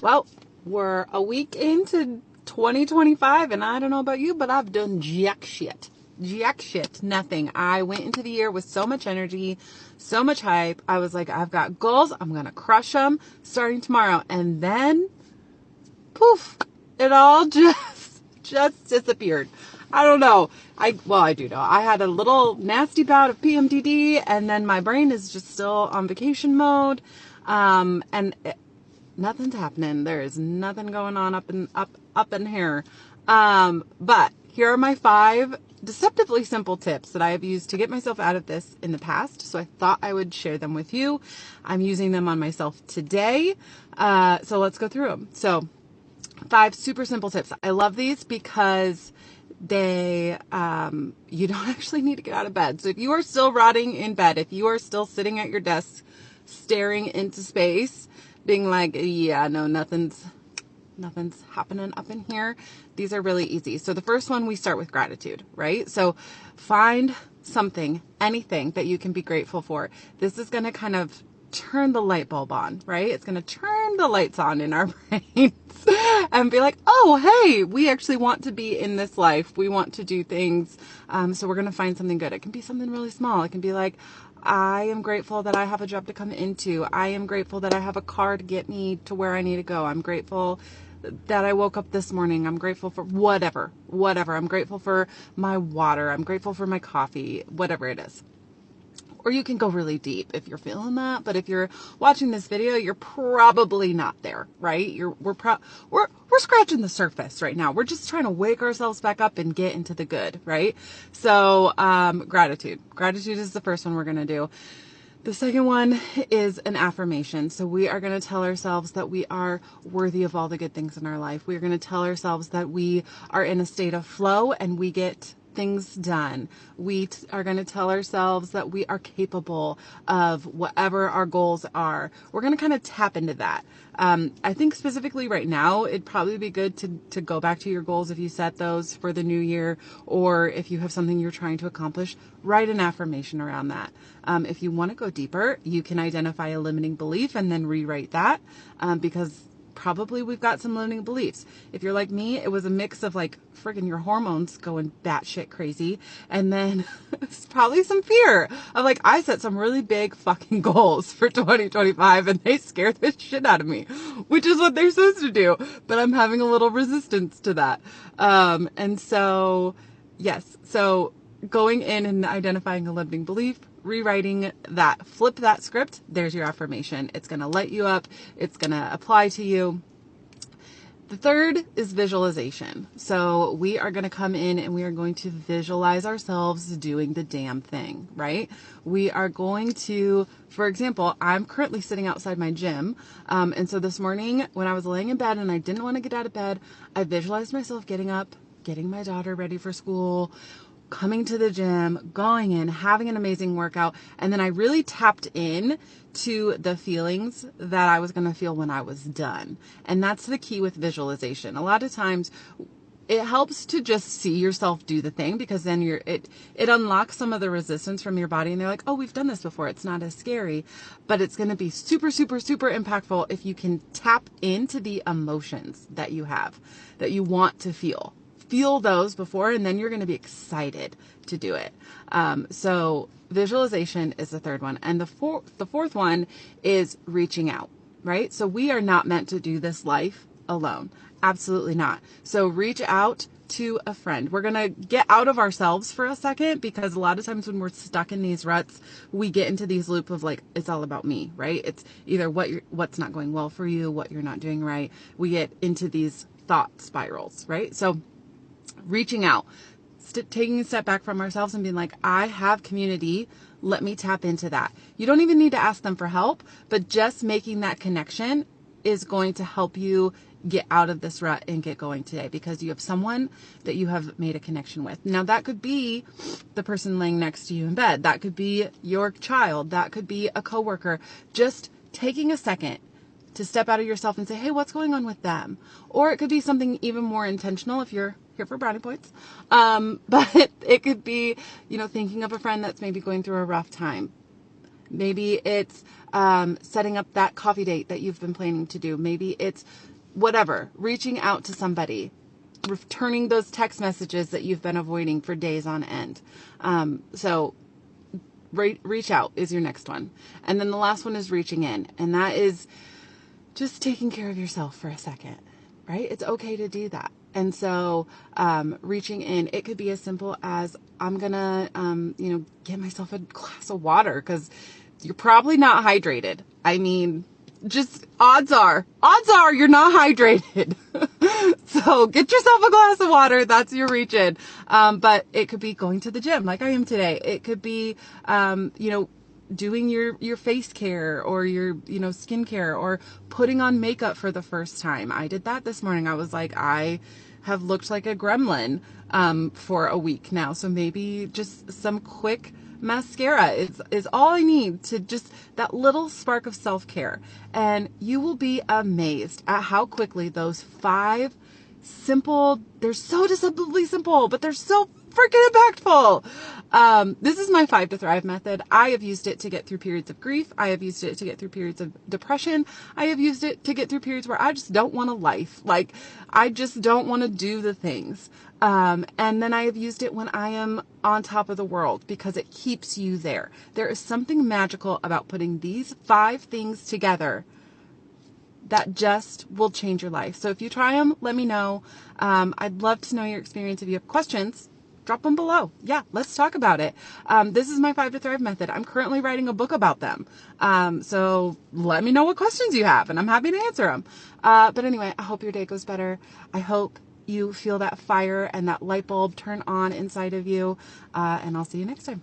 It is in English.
Well, we're a week into 2025, and I don't know about you, but I've done jack shit. Jack shit. Nothing. I went into the year with so much energy, so much hype. I was like, I've got goals. I'm going to crush them starting tomorrow. And then, poof, it all just disappeared. I don't know. I do know. I had a little nasty bout of PMDD, and then my brain is just still on vacation mode. Nothing's happening. There is nothing going on up in here. But here are my 5 deceptively simple tips that I have used to get myself out of this in the past. So I thought I would share them with you. I'm using them on myself today. So let's go through them. So 5 super simple tips. I love these because you don't actually need to get out of bed. So if you are still rotting in bed, if you are still sitting at your desk staring into space, being like, yeah, no, nothing's happening up in here. These are really easy. So the first one, we start with gratitude, right? So find something, anything that you can be grateful for. This is going to kind of turn the light bulb on, right? It's going to turn the lights on in our brains and be like, oh, hey, we actually want to be in this life. We want to do things. So we're going to find something good. It can be something really small. It can be like, I am grateful that I have a job to come into. I am grateful that I have a car to get me to where I need to go. I'm grateful that I woke up this morning. I'm grateful for whatever. I'm grateful for my water. I'm grateful for my coffee, whatever it is. Or you can go really deep if you're feeling that. But if you're watching this video, you're probably not there, right? We're scratching the surface right now. We're just trying to wake ourselves back up and get into the good, right? So, gratitude. Gratitude is the first one we're going to do. The second one is an affirmation. So we are going to tell ourselves that we are worthy of all the good things in our life. We are going to tell ourselves that we are in a state of flow and we get things done. We are going to tell ourselves that we are capable of whatever our goals are. We're going to kind of tap into that. I think specifically right now, it'd probably be good to go back to your goals if you set those for the new year, or if you have something you're trying to accomplish, write an affirmation around that. If you want to go deeper, you can identify a limiting belief and then rewrite that, because probably we've got some limiting beliefs. If you're like me, it was a mix of like friggin' your hormones going batshit crazy, and then it's probably some fear of like, I set some really big fucking goals for 2025 and they scared the shit out of me, which is what they're supposed to do, but I'm having a little resistance to that. And so, yes, so going in and identifying a limiting belief, rewriting that, flip that script, there's your affirmation. It's going to light you up. It's going to apply to you. The third is visualization. So we are going to come in and we are going to visualize ourselves doing the damn thing, right? We are going to, for example, I'm currently sitting outside my gym. And so this morning when I was laying in bed and I didn't want to get out of bed, I visualized myself getting up, getting my daughter ready for school, coming to the gym, going in, having an amazing workout. And then I really tapped in to the feelings that I was going to feel when I was done. And that's the key with visualization. A lot of times it helps to just see yourself do the thing, because then it unlocks some of the resistance from your body and they're like, oh, we've done this before. It's not as scary, but it's going to be super, super, super impactful if you can tap into the emotions that you have, that you want to feel. Feel those before, and then you're going to be excited to do it. So visualization is the third one. And the fourth one is reaching out, right? So we are not meant to do this life alone. Absolutely not. So reach out to a friend. We're going to get out of ourselves for a second, because a lot of times when we're stuck in these ruts, we get into these loop of like, it's all about me, right? It's either what's not going well for you, what you're not doing right. We get into these thought spirals, right? So reaching out, taking a step back from ourselves and being like, I have community. Let me tap into that. You don't even need to ask them for help, but just making that connection is going to help you get out of this rut and get going today, because you have someone that you have made a connection with. Now that could be the person laying next to you in bed. That could be your child. That could be a coworker. Just taking a second to step out of yourself and say, hey, what's going on with them? Or it could be something even more intentional if you're here for brownie points. But it could be, thinking of a friend that's maybe going through a rough time. Maybe it's setting up that coffee date that you've been planning to do. Maybe it's whatever, reaching out to somebody, returning those text messages that you've been avoiding for days on end. So reach out is your next one. And then the last one is reaching in. And that is just taking care of yourself for a second, right? It's okay to do that. And so reaching in, it could be as simple as I'm going to, get myself a glass of water because you're probably not hydrated. I mean, just odds are you're not hydrated. So get yourself a glass of water. That's your reach in. But it could be going to the gym like I am today. It could be, doing your face care or your, skin care or putting on makeup for the first time. I did that this morning. I was like, I have looked like a gremlin, for a week now. So maybe just some quick mascara is all I need to just that little spark of self-care. And you will be amazed at how quickly those 5 simple, they're so deceptively simple, but they're so freaking impactful. This is my 5 to Thrive method. I have used it to get through periods of grief. I have used it to get through periods of depression. I have used it to get through periods where I just don't want a life. Like I just don't want to do the things. And then I have used it when I am on top of the world because it keeps you there. There is something magical about putting these 5 things together that just will change your life. So if you try them, let me know. I'd love to know your experience. If you have questions, drop them below. Yeah, let's talk about it. This is my 5 to Thrive method. I'm currently writing a book about them. So let me know what questions you have and I'm happy to answer them. But anyway, I hope your day goes better. I hope you feel that fire and that light bulb turn on inside of you. And I'll see you next time.